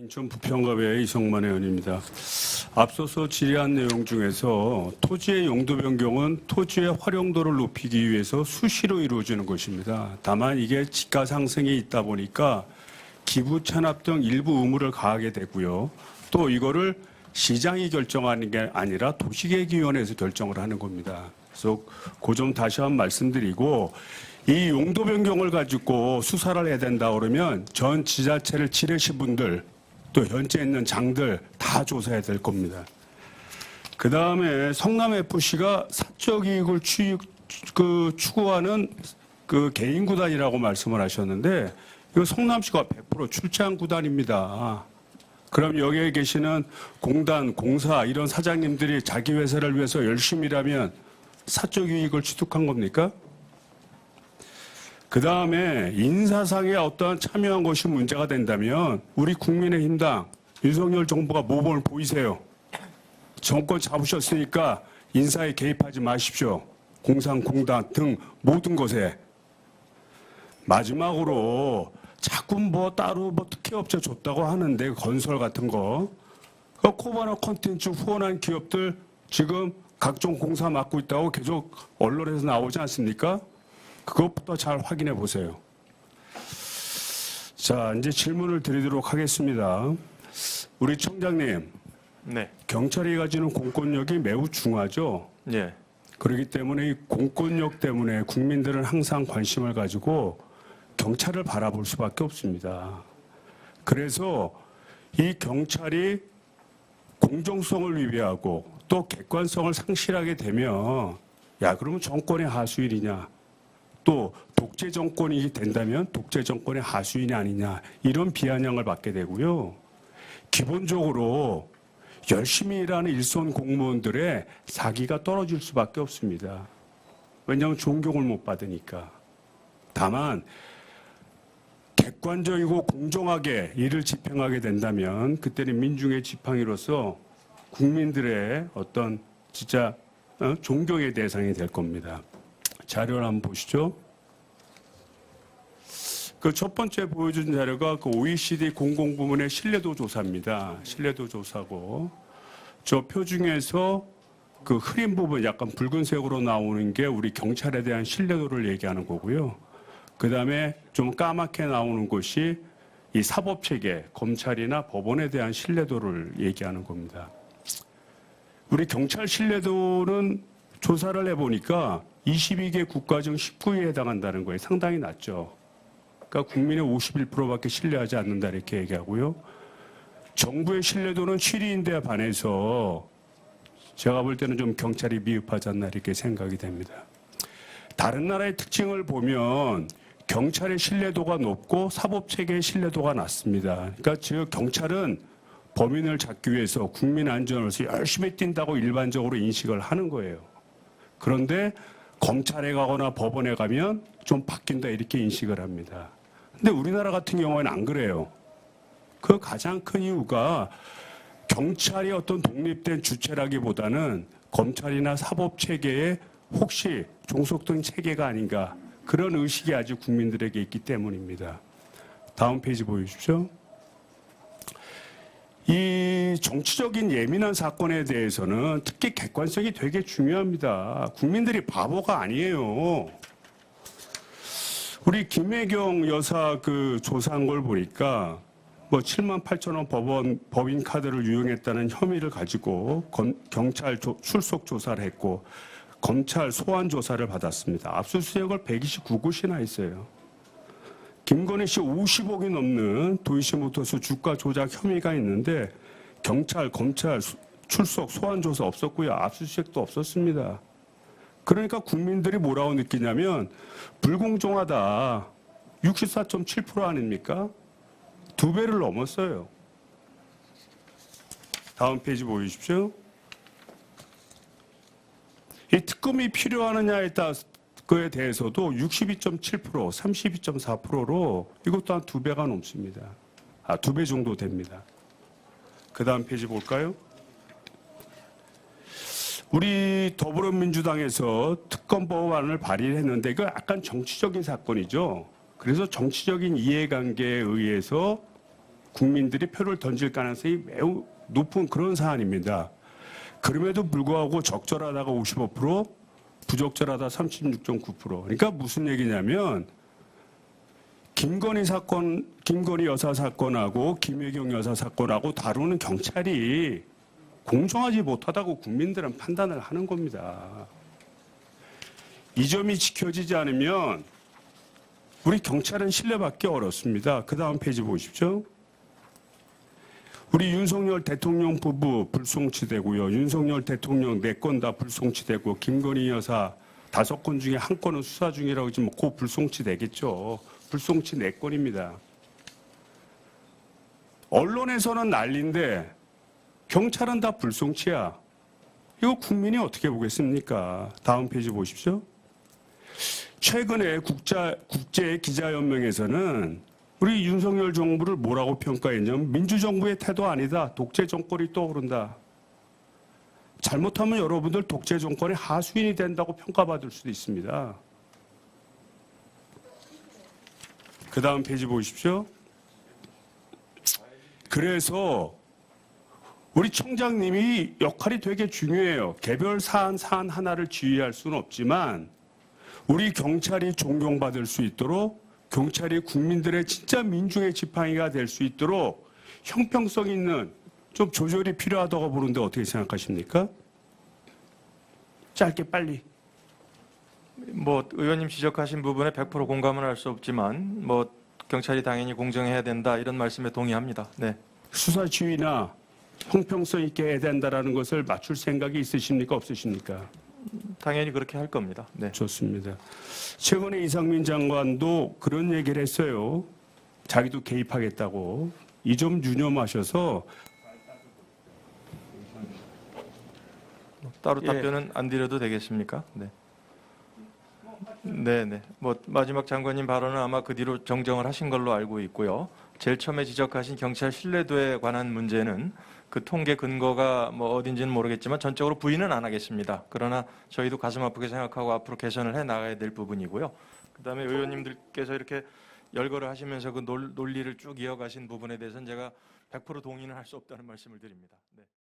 인천 부평갑의 이성만 의원입니다. 앞서서 질의한 내용 중에서 토지의 용도 변경은 토지의 활용도를 높이기 위해서 수시로 이루어지는 것입니다. 다만 이게 지가 상승이 있다 보니까 기부 찬합 등 일부 의무를 가하게 되고요. 또 이거를 시장이 결정하는 게 아니라 도시계획위원회에서 결정을 하는 겁니다. 그래서 그 점 다시 한번 말씀드리고, 이 용도 변경을 가지고 수사를 해야 된다 그러면 전 지자체를 지내신 분들, 또 현재 있는 장들 다 조사해야 될 겁니다. 그 다음에 성남FC가 사적 이익을 추구하는 그 개인 구단이라고 말씀을 하셨는데, 이거 성남시가 100% 출자한 구단입니다. 그럼 여기에 계시는 공단, 공사 이런 사장님들이 자기 회사를 위해서 열심히 일하면 사적 이익을 취득한 겁니까? 그 다음에 인사상에 어떠한 참여한 것이 문제가 된다면 우리 국민의힘당 윤석열 정부가 모범을 보이세요. 정권 잡으셨으니까 인사에 개입하지 마십시오. 공상, 공단 등 모든 것에. 마지막으로 자꾸 따로 특혜업체 줬다고 하는데, 건설 같은 거. 코바나 콘텐츠 후원한 기업들 지금 각종 공사 맡고 있다고 계속 언론에서 나오지 않습니까? 그것부터 잘 확인해 보세요. 자, 이제 질문을 드리도록 하겠습니다. 우리 청장님, 네. 경찰이 가지는 공권력이 매우 중하죠. 네. 그렇기 때문에 이 공권력 때문에 국민들은 항상 관심을 가지고 경찰을 바라볼 수밖에 없습니다. 그래서 이 경찰이 공정성을 위배하고 또 객관성을 상실하게 되면, 야, 그러면 정권의 하수인이냐, 또 독재 정권이 된다면 독재 정권의 하수인이 아니냐, 이런 비아냥을 받게 되고요. 기본적으로 열심히 일하는 일선 공무원들의 사기가 떨어질 수밖에 없습니다. 왜냐하면 존경을 못 받으니까. 다만 객관적이고 공정하게 일을 집행하게 된다면 그때는 민중의 지팡이로서 국민들의 어떤 진짜 존경의 대상이 될 겁니다. 자료를 한번 보시죠. 그 첫 번째 보여준 자료가 그 OECD 공공부문의 신뢰도 조사입니다. 신뢰도 조사고, 저 표 중에서 그 흐린 부분 약간 붉은색으로 나오는 게 우리 경찰에 대한 신뢰도를 얘기하는 거고요. 그 다음에 좀 까맣게 나오는 것이 이 사법체계, 검찰이나 법원에 대한 신뢰도를 얘기하는 겁니다. 우리 경찰 신뢰도는 조사를 해보니까 22개 국가 중 19위에 해당한다는 거예요. 상당히 낮죠. 그러니까 국민의 51%밖에 신뢰하지 않는다 이렇게 얘기하고요. 정부의 신뢰도는 7위인데 반해서 제가 볼 때는 좀 경찰이 미흡하지 않나 이렇게 생각이 됩니다. 다른 나라의 특징을 보면 경찰의 신뢰도가 높고 사법체계의 신뢰도가 낮습니다. 그러니까 즉 경찰은 범인을 잡기 위해서 국민 안전을 위해서 열심히 뛴다고 일반적으로 인식을 하는 거예요. 그런데 검찰에 가거나 법원에 가면 좀 바뀐다 이렇게 인식을 합니다. 근데 우리나라 같은 경우에는 안 그래요. 그 가장 큰 이유가 경찰이 어떤 독립된 주체라기보다는 검찰이나 사법체계에 혹시 종속된 체계가 아닌가, 그런 의식이 아직 국민들에게 있기 때문입니다. 다음 페이지 보여주십시오. 이 정치적인 예민한 사건에 대해서는 특히 객관성이 되게 중요합니다. 국민들이 바보가 아니에요. 우리 김혜경 여사 그 조사한 걸 보니까 78,000원 법인 카드를 유용했다는 혐의를 가지고 경찰 출석 조사를 했고 검찰 소환 조사를 받았습니다. 압수수색을 129곳이나 했어요. 김건희 씨 50억이 넘는 도이치모터스 주가 조작 혐의가 있는데 경찰, 검찰 출석 소환 조사 없었고요. 압수수색도 없었습니다. 그러니까 국민들이 뭐라고 느끼냐면 불공정하다. 64.7% 아닙니까? 2배를 넘었어요. 다음 페이지 보여주십시오. 이 특검이 필요하느냐에 따라서에 대해서도 62.7%, 32.4%로 이것 또한 2배가 넘습니다. 2배 정도 됩니다. 그 다음 페이지 볼까요? 우리 더불어민주당에서 특검 법안을 발의했는데 이거 약간 정치적인 사건이죠. 그래서 정치적인 이해관계에 의해서 국민들이 표를 던질 가능성이 매우 높은 그런 사안입니다. 그럼에도 불구하고 적절하다가 55%, 부적절하다 36.9%. 그러니까 무슨 얘기냐면 김건희 여사 사건하고 김혜경 여사 사건하고 다루는 경찰이 공정하지 못하다고 국민들은 판단을 하는 겁니다. 이 점이 지켜지지 않으면 우리 경찰은 신뢰받기 어렵습니다. 그 다음 페이지 보십시오. 우리 윤석열 대통령 부부 불송치되고요. 윤석열 대통령 4건 다 불송치되고 김건희 여사 5건 중에 1건은 수사 중이라고 지금 곧 불송치되겠죠. 불송치 4건입니다. 언론에서는 난리인데 경찰은 다 불송치야. 이거 국민이 어떻게 보겠습니까? 다음 페이지 보십시오. 최근에 국제기자연맹에서는 우리 윤석열 정부를 뭐라고 평가했냐면 민주정부의 태도 아니다. 독재 정권이 떠오른다. 잘못하면 여러분들 독재 정권의 하수인이 된다고 평가받을 수도 있습니다. 그 다음 페이지 보십시오. 그래서 우리 청장님이 역할이 되게 중요해요. 개별 사안 하나를 지휘할 수는 없지만 우리 경찰이 존경받을 수 있도록 경찰이 국민들의 진짜 민중의 지팡이가 될 수 있도록 형평성 있는 좀 조절이 필요하다고 보는데 어떻게 생각하십니까? 짧게 빨리. 의원님 지적하신 부분에 100% 공감은 할 수 없지만 경찰이 당연히 공정해야 된다 이런 말씀에 동의합니다. 네. 수사 지휘나 형평성 있게 해야 된다라는 것을 맞출 생각이 있으십니까? 없으십니까? 당연히 그렇게 할 겁니다. 네. 좋습니다. 최근에 이상민 장관도 그런 얘기를 했어요. 자기도 개입하겠다고. 이 점 유념하셔서 따로 답변은 안 드려도 되겠습니까? 네. 네. 마지막 장관님 발언은 아마 그 뒤로 정정을 하신 걸로 알고 있고요. 제일 처음에 지적하신 경찰 신뢰도에 관한 문제는 그 통계 근거가 어딘지는 모르겠지만 전적으로 부인은 안 하겠습니다. 그러나 저희도 가슴 아프게 생각하고 앞으로 개선을 해 나가야 될 부분이고요. 그다음에 의원님들께서 이렇게 열거를 하시면서 그 논리를 쭉 이어가신 부분에 대해서는 제가 100% 동의는 할 수 없다는 말씀을 드립니다. 네.